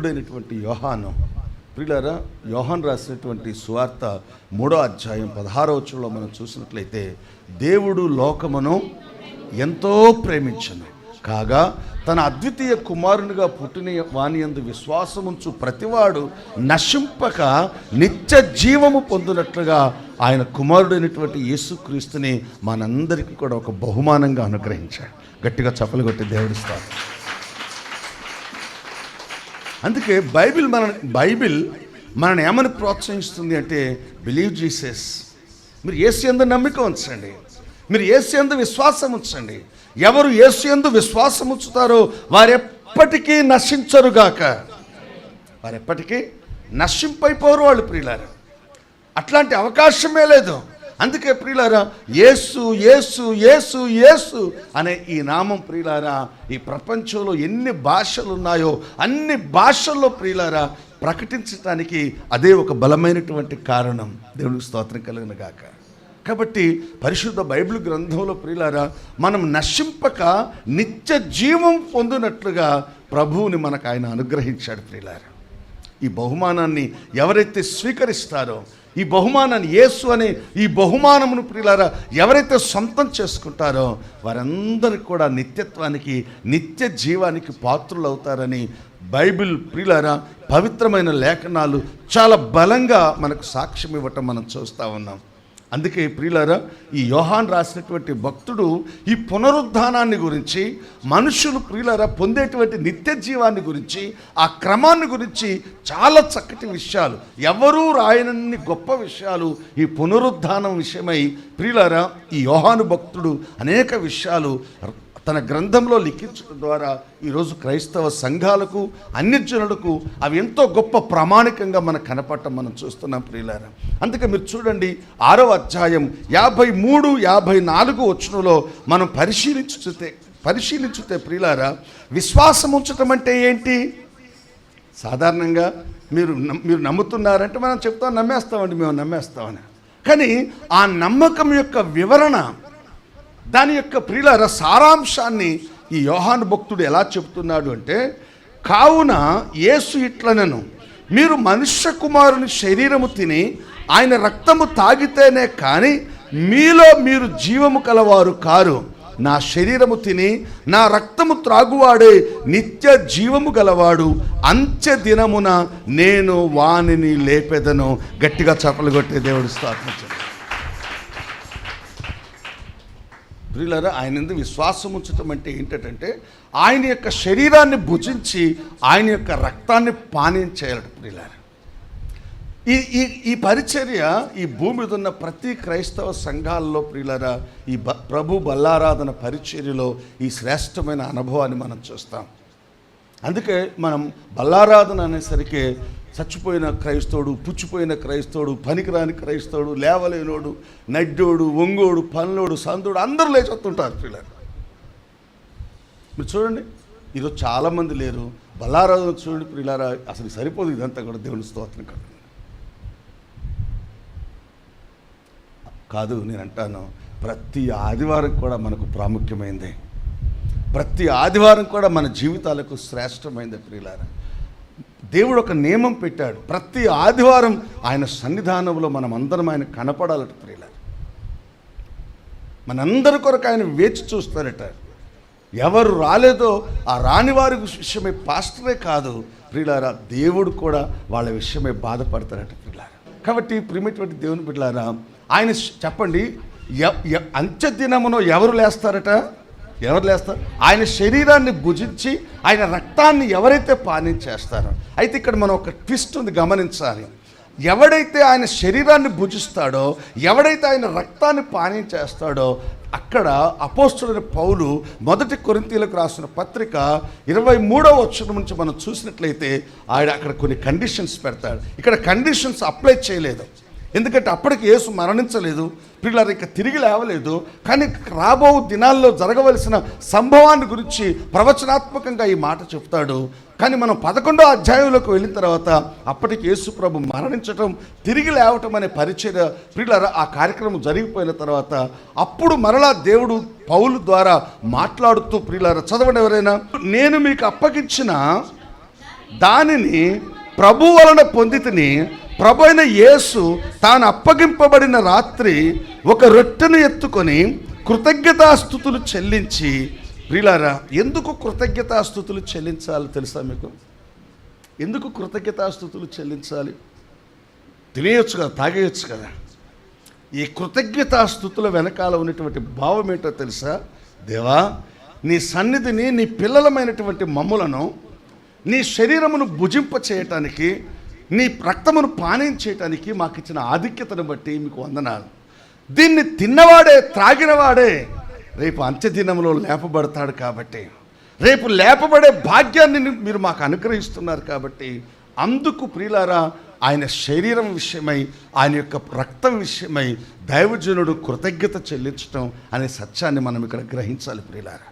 భక్తుడైనటువంటి యోహాను, ప్రియులారా, యోహాను రాసినటువంటి సువార్త 3వ అధ్యాయం 16వ వచనంలో మనం చూసినట్లయితే, దేవుడు లోకమును ఎంతో ప్రేమించెను కాగా తన అద్వితీయ కుమారునిగా పుట్టిన వాని యందు విశ్వాసముంచు ప్రతివాడు నశింపక నిత్య జీవము పొందినట్లుగా ఆయన కుమారుడైనటువంటి యేసుక్రీస్తుని మనందరికీ కూడా ఒక బహుమానంగా అనుగ్రహించాడు. గట్టిగా చప్పలు కొట్టి దేవుడిస్తారు. అందుకే బైబిల్ మనల్ని ఏమని ప్రోత్సహిస్తుంది అంటే, బిలీవ్ జీసస్. మీరు యేసు యందు నమ్మిక ఉంచండి, మీరు యేసు యందు విశ్వాసం ఉంచండి. ఎవరు యేసు యందు విశ్వాసం ఉంచుతారో వారెప్పటికీ నశించరుగాక, వారెప్పటికీ నశింపైపోరు వాళ్ళు. ప్రియులారా, అట్లాంటి అవకాశమే లేదు. అందుకే ప్రియులారా, యేసు యేసు యేసు యేసు అనే ఈ నామం ప్రియులారా, ఈ ప్రపంచంలో ఎన్ని భాషలు ఉన్నాయో అన్ని భాషల్లో ప్రియులారా ప్రకటించడానికి అదే ఒక బలమైనటువంటి కారణం. దేవునికి స్తోత్రం కలుగును గాక. కాబట్టి పరిశుద్ధ బైబిల్ గ్రంథంలో ప్రియులారా, మనం నశింపక నిత్య జీవం పొందినట్లుగా ప్రభువుని మనకు ఆయన అనుగ్రహించాడు. ప్రియులారా, ఈ బహుమానాన్ని ఎవరైతే స్వీకరిస్తారో, ఈ బహుమానాన్ని, యేసు అనే ఈ బహుమానమును ప్రియులారా ఎవరైతే సొంతం చేసుకుంటారో వారందరికీ కూడా నిత్యత్వానికి, నిత్య జీవానికి పాత్రులు అవుతారని బైబిల్ ప్రియులారా పవిత్రమైన లేఖనాలు చాలా బలంగా మనకు సాక్ష్యం ఇవ్వటం మనం చూస్తూ ఉన్నాం. అందుకే ప్రియులారా, ఈ యోహాన్ రాసినటువంటి భక్తుడు ఈ పునరుద్ధానాన్ని గురించి, మనుషులు ప్రియులారా పొందేటువంటి నిత్య జీవాన్ని గురించి, ఆ క్రమాన్ని గురించి చాలా చక్కటి విషయాలు, ఎవరూ రాయనన్ని గొప్ప విషయాలు ఈ పునరుద్ధానం విషయమై ప్రియులారా ఈ యోహాను భక్తుడు అనేక విషయాలు తన గ్రంథంలో లిఖించడం ద్వారా ఈరోజు క్రైస్తవ సంఘాలకు, అన్యజనులకు అవి ఎంతో గొప్ప ప్రామాణికంగా మనకు కనపడటం మనం చూస్తున్నాం. ప్రియులారా, అందుకే మీరు చూడండి 6వ అధ్యాయం 53, 54 వచనంలో మనం పరిశీలించితే ప్రియులారా, విశ్వాసం ఉంచటం అంటే ఏంటి? సాధారణంగా మీరు నమ్ముతున్నారంటే మనం చెప్తాం, నమ్మేస్తామండి, మేము నమ్మేస్తామని. కానీ ఆ నమ్మకం యొక్క వివరణ, దాని యొక్క ప్రియులారా సారాంశాన్ని ఈ యోహాను భక్తుడు ఎలా చెబుతున్నాడు అంటే, కావున యేసు ఇట్లనెను, మీరు మనుష్య కుమారుని శరీరము తిని ఆయన రక్తము తాగితేనే కానీ మీలో మీరు జీవము కలవారు కారు. నా శరీరము తిని నా రక్తము త్రాగువాడే నిత్య జీవము గలవాడు, అంత్య దినమున నేను వానిని లేపెదను. గట్టిగా చప్పలు కొట్టే దేవుడు స్తోత్రం. ప్రియులారా, ఆయన ఎందుకు విశ్వాసం ఉంచటం అంటే ఏంటంటే, ఆయన యొక్క శరీరాన్ని భుజించి ఆయన యొక్క రక్తాన్ని పానీయం చేయాలట. ప్రియులారా, ఈ పరిచర్య ఈ భూమి మీద ఉన్న ప్రతి క్రైస్తవ సంఘాల్లో ప్రియులారా ఈ ప్రభు బల్లారాధన పరిచర్యలో ఈ శ్రేష్టమైన అనుభవాన్ని మనం చూస్తాం. అందుకే మనం బల్లారాధన అనేసరికి చచ్చిపోయిన క్రైస్తవుడు, పుచ్చిపోయిన క్రైస్తవుడు, పనికిరాని క్రైస్తవుడు, లేవలేనోడు, నడ్డోడు, ఒంగోడు, పనులోడు, సందుడు అందరూ లేచొస్తుంటారు. పిల్లలు మీరు చూడండి, ఈరోజు చాలామంది లేరు. బల్లారాధన చూడండి పిల్లారా, అసలు సరిపోదు ఇదంతా కూడా. దేవుని స్తోత్రం కాదు, నేను అంటాను, ప్రతి ఆదివారం కూడా మనకు ప్రాముఖ్యమైంది. ప్రతి ఆదివారం కూడా మన జీవితాలకు శ్రేష్టమైంది. ప్రియులారా, దేవుడు ఒక నియమం పెట్టాడు, ప్రతి ఆదివారం ఆయన సన్నిధానంలో మనం అందరం ఆయన కనపడాలట. ప్రియులారా, మనందరి కొరకు ఆయన వేచి చూస్తారట. ఎవరు రాలేదో ఆ రాని వారి విషయమై పాస్టరే కాదు ప్రియులారా, దేవుడు కూడా వాళ్ళ విషయమై బాధపడతారట. ప్రియులారా, కాబట్టి ప్రియమైనటువంటి దేవుని బిడ్డలారా, ఆయన చెప్పండి, అంత్య దినమున ఎవరు లేస్తారు? ఆయన శరీరాన్ని భుజించి ఆయన రక్తాన్ని ఎవరైతే పానం చేస్తారో. అయితే ఇక్కడ మనం ఒక ట్విస్ట్ ఉంది, గమనించాలి. ఎవడైతే ఆయన శరీరాన్ని భుజిస్తాడో, ఎవడైతే ఆయన రక్తాన్ని పానం చేస్తాడో, అక్కడ అపోస్తలుడైన పౌలు 1 కొరింథీయులకు రాసిన పత్రిక 23వ వచనం నుంచి మనం చూసినట్లయితే ఆయన అక్కడ కొన్ని కండిషన్స్ పెడతాడు. ఇక్కడ కండిషన్స్ అప్లై చేయలేదు, ఎందుకంటే అప్పటికి యేసు మరణించలేదు, పిల్లలు ఇక తిరిగి లేవలేదు. కానీ రాబో దినాల్లో జరగవలసిన సంభవాన్ని గురించి ప్రవచనాత్మకంగా ఈ మాట చెప్తాడు. కానీ మనం 11వ అధ్యాయంలోకి వెళ్ళిన తర్వాత అప్పటికి యేసు ప్రభు మరణించటం, తిరిగి లేవటం అనే పరిచర్య ప్రియులారా ఆ కార్యక్రమం జరిగిపోయిన తర్వాత అప్పుడు మరలా దేవుడు పౌలు ద్వారా మాట్లాడుతూ, ప్రియులారా చదవండి ఎవరైనా, నేను మీకు అప్పగించిన దానిని ప్రభు వలన పొందితిని. ప్రభు అయిన యేసు తాను అప్పగింపబడిన రాత్రి ఒక రొట్టెను ఎత్తుకొని కృతజ్ఞతాస్తుతులు చెల్లించి, ప్రియులారా, ఎందుకు కృతజ్ఞతాస్తుతులు చెల్లించాలి తెలుసా మీకు? ఎందుకు కృతజ్ఞతాస్తుతులు చెల్లించాలి? తినేయొచ్చు కదా, తాగేయచ్చు కదా. ఈ కృతజ్ఞతాస్తుతుల వెనకాల ఉన్నటువంటి భావం ఏంటో తెలుసా? దేవా, నీ సన్నిధిని, నీ పిల్లలమైనటువంటి మమ్ములను, నీ శరీరమును భుజింప చేయటానికి, నీ రక్తమును పానీయం చేయటానికి మాకు ఇచ్చిన ఆధిక్యతను బట్టి మీకు వందనాలు. దీన్ని తిన్నవాడే, త్రాగినవాడే రేపు అంత్యదినంలో లేపబడతాడు కాబట్టి, రేపు లేపబడే భాగ్యాన్ని మీరు మాకు అనుగ్రహిస్తున్నారు కాబట్టి, అందుకు ప్రియులారా ఆయన శరీరం విషయమై, ఆయన యొక్క రక్తం విషయమై దైవజనుడు కృతజ్ఞత చెల్లించటం అనే సత్యాన్ని మనం ఇక్కడ గ్రహించాలి ప్రియులారా.